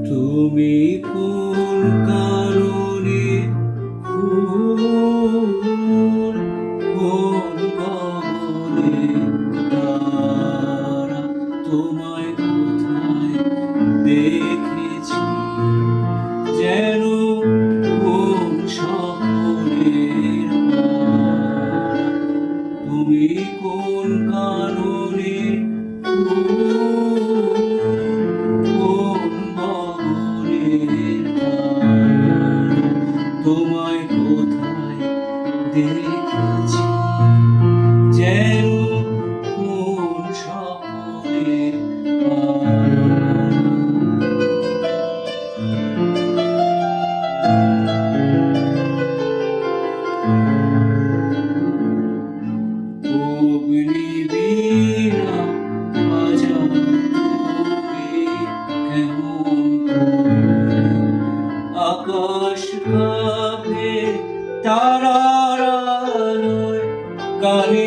তুমি কোন কারণে ফুল, কোন গগনে তারা, তোমায় কোথায় দেখেছি যেন কোন স্বপ্নের পারা। তুমি কোন কারণে তোমায় কোথায় দেখেছি যেন কোন স্বপ্নের অগ্নিবীণা বাজাও তুমি কেমন করে, আকাশ কাঁপে তারার আলোয়, গানে